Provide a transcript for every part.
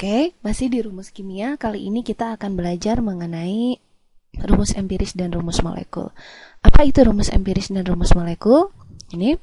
Oke, masih di rumus kimia. Kali ini kita akan belajar mengenai rumus empiris dan rumus molekul. Apa itu rumus empiris dan rumus molekul? Ini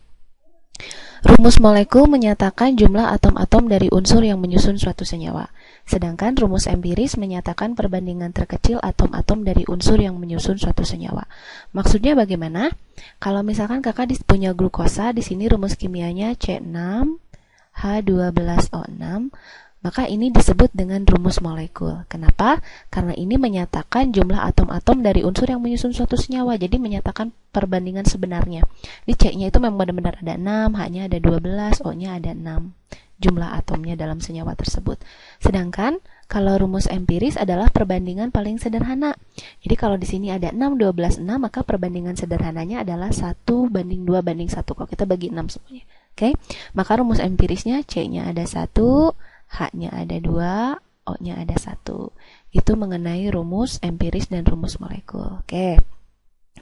rumus molekul menyatakan jumlah atom-atom dari unsur yang menyusun suatu senyawa. Sedangkan rumus empiris menyatakan perbandingan terkecil atom-atom dari unsur yang menyusun suatu senyawa. Maksudnya bagaimana? Kalau misalkan kakak punya glukosa, di sini rumus kimianya C6H12O6, maka ini disebut dengan rumus molekul. Kenapa? Karena ini menyatakan jumlah atom-atom dari unsur yang menyusun suatu senyawa. Jadi menyatakan perbandingan sebenarnya. Di C-nya itu memang benar-benar ada 6, H-nya ada 12, O-nya ada 6. Jumlah atomnya dalam senyawa tersebut. Sedangkan kalau rumus empiris adalah perbandingan paling sederhana. Jadi kalau di sini ada 6, 12, 6, maka perbandingan sederhananya adalah 1:2:1. Kalau kita bagi 6 semuanya. Oke? Maka rumus empirisnya C-nya ada 1, H-nya ada 2, O-nya ada 1. Itu mengenai rumus empiris dan rumus molekul. Oke.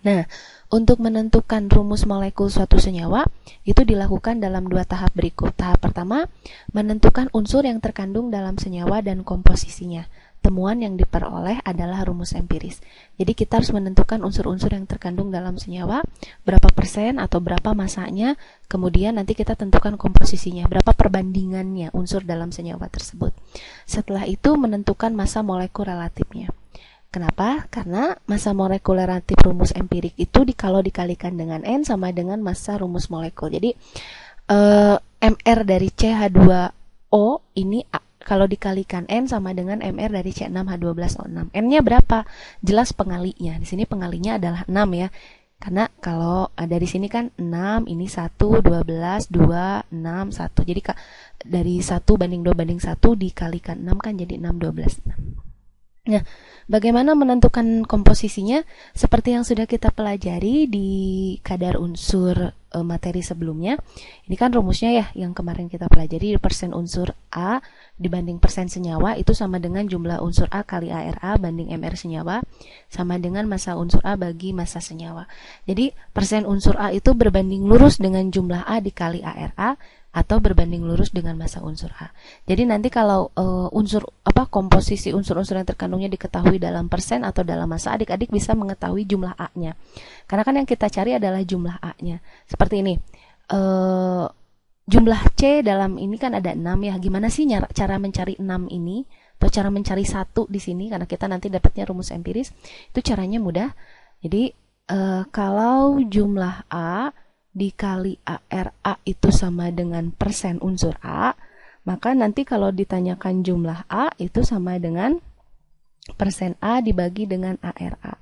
Nah, untuk menentukan rumus molekul suatu senyawa, itu dilakukan dalam 2 tahap berikut. Tahap pertama, menentukan unsur yang terkandung dalam senyawa dan komposisinya. Temuan yang diperoleh adalah rumus empiris. Jadi kita harus menentukan unsur-unsur yang terkandung dalam senyawa, berapa persen atau berapa masanya, kemudian nanti kita tentukan komposisinya, berapa perbandingannya unsur dalam senyawa tersebut. Setelah itu menentukan massa molekul relatifnya. Kenapa? Karena massa molekul relatif rumus empirik itu kalau dikalikan dengan N sama dengan massa rumus molekul. Jadi MR dari CH2O ini kalau dikalikan N sama dengan MR dari C6H12O6. N-nya berapa? Jelas pengalinya. Di sini pengalinya adalah 6 ya. Karena kalau dari sini kan 6, ini 1, 12, 2, 6, 1. Jadi dari 1 banding 2 banding 1 dikalikan 6 kan jadi 6, 12, 6. Nah, bagaimana menentukan komposisinya? Seperti yang sudah kita pelajari di kadar unsur materi sebelumnya. Ini kan rumusnya ya, yang kemarin kita pelajari, persen unsur A dibanding persen senyawa itu sama dengan jumlah unsur A kali ARA banding MR senyawa, sama dengan massa unsur A bagi massa senyawa. Jadi, persen unsur A itu berbanding lurus dengan jumlah A dikali ARA, atau berbanding lurus dengan massa unsur A. Jadi nanti kalau komposisi unsur-unsur yang terkandungnya diketahui dalam persen atau dalam massa, adik-adik bisa mengetahui jumlah A-nya. Karena kan yang kita cari adalah jumlah A-nya. Seperti ini. Jumlah C dalam ini kan ada 6 ya. Gimana sih cara mencari 6 ini? Atau cara mencari 1 di sini, karena kita nanti dapatnya rumus empiris. Itu caranya mudah. Jadi kalau jumlah A dikali ARA itu sama dengan persen unsur A, maka nanti kalau ditanyakan jumlah A itu sama dengan persen A dibagi dengan ARA.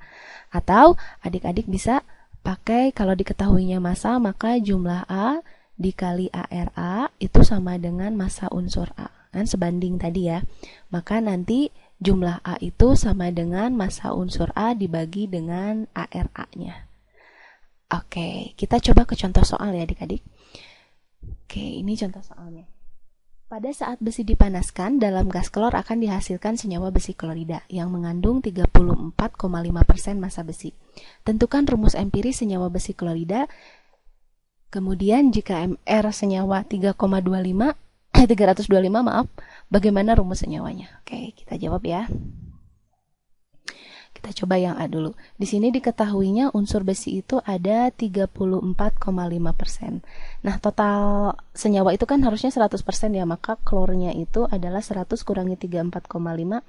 Atau adik-adik bisa pakai kalau diketahuinya massa, maka jumlah A dikali ARA itu sama dengan massa unsur A. Kan sebanding tadi ya. Maka nanti jumlah A itu sama dengan massa unsur A dibagi dengan ARA-nya. Oke, kita coba ke contoh soal ya adik-adik. Oke, ini contoh soalnya. Pada saat besi dipanaskan, dalam gas klor akan dihasilkan senyawa besi klorida yang mengandung 34,5% massa besi. Tentukan rumus empiris senyawa besi klorida. Kemudian jika MR senyawa 325, bagaimana rumus senyawanya? Oke, kita jawab ya. Kita coba yang A dulu. Di sini diketahuinya unsur besi itu ada 34,5%. Nah, total senyawa itu kan harusnya 100% ya, maka klornya itu adalah 100 kurangi 34,5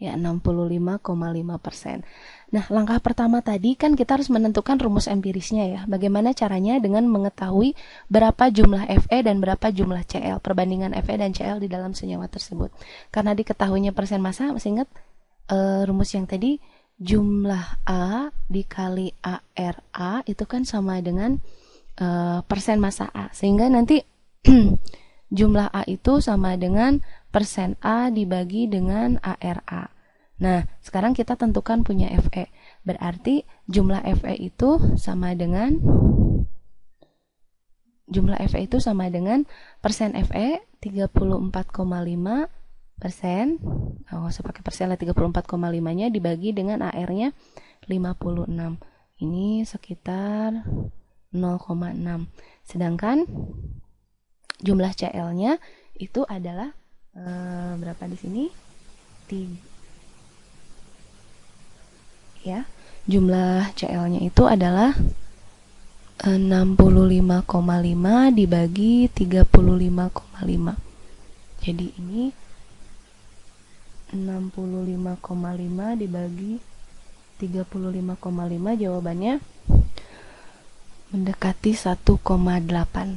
ya 65,5%. Nah, langkah pertama tadi kan kita harus menentukan rumus empirisnya ya. Bagaimana caranya? Dengan mengetahui berapa jumlah Fe dan berapa jumlah Cl, perbandingan Fe dan Cl di dalam senyawa tersebut. Karena diketahuinya persen massa, masih ingat rumus yang tadi? Jumlah A dikali ARA itu kan sama dengan persen massa A. Sehingga nanti jumlah A itu sama dengan persen A dibagi dengan ARA. Nah, sekarang kita tentukan punya Fe. Berarti jumlah Fe itu sama dengan persen Fe 34,5%. Saya pakai persen lah, 34,5-nya dibagi dengan AR-nya 56. Ini sekitar 0,6. Sedangkan jumlah Cl-nya itu adalah berapa di sini? Ya, jumlah Cl-nya itu adalah 65,5 dibagi 35,5. Jadi ini 65,5 dibagi 35,5, jawabannya mendekati 1,8.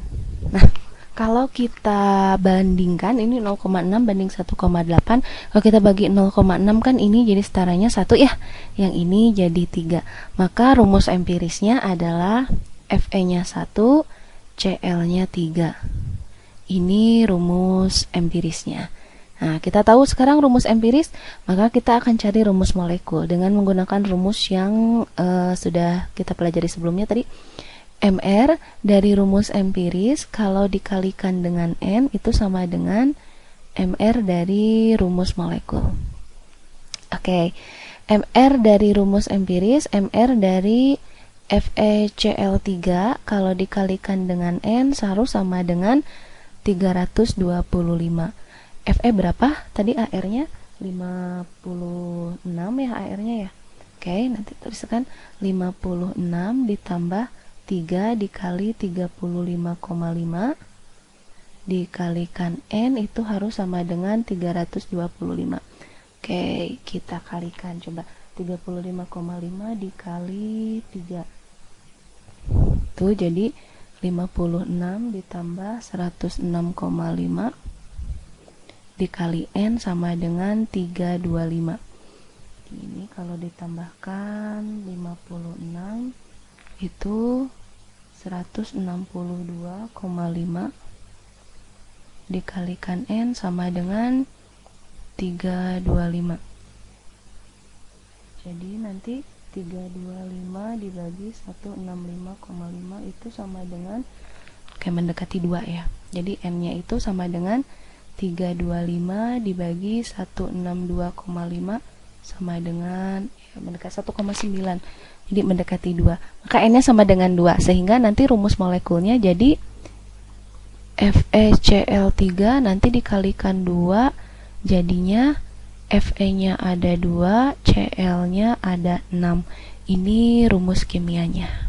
Nah, kalau kita bandingkan ini 0,6 banding 1,8, kalau kita bagi 0,6 kan ini jadi setaranya 1 ya, yang ini jadi 3. Maka rumus empirisnya adalah Fe-nya 1, Cl-nya 3. Ini rumus empirisnya. Nah, kita tahu sekarang rumus empiris, maka kita akan cari rumus molekul dengan menggunakan rumus yang sudah kita pelajari sebelumnya tadi. Mr dari rumus empiris kalau dikalikan dengan N itu sama dengan Mr dari rumus molekul. Oke, Mr dari rumus empiris, Mr dari FeCl3 kalau dikalikan dengan N harus sama dengan 325. Fe berapa? Tadi AR-nya 56 ya AR-nya ya. Oke, nanti tuliskan 56 ditambah 3 dikali 35,5 dikalikan N itu harus sama dengan 325. Oke, kita kalikan coba 35,5 dikali 3 itu jadi 56 ditambah 106,5 dikali N sama dengan 325. Ini kalau ditambahkan 56 itu 162,5 dikalikan N sama dengan 325. Jadi nanti 325 dibagi 165,5 itu sama dengan mendekati 2 ya. Jadi N-nya itu sama dengan 325 dibagi 162,5 sama dengan mendekati 1,9. Jadi mendekati 2. Maka N-nya sama dengan 2 sehingga nanti rumus molekulnya jadi FeCl3 nanti dikalikan 2 jadinya Fe-nya ada 2, Cl-nya ada 6. Ini rumus kimianya.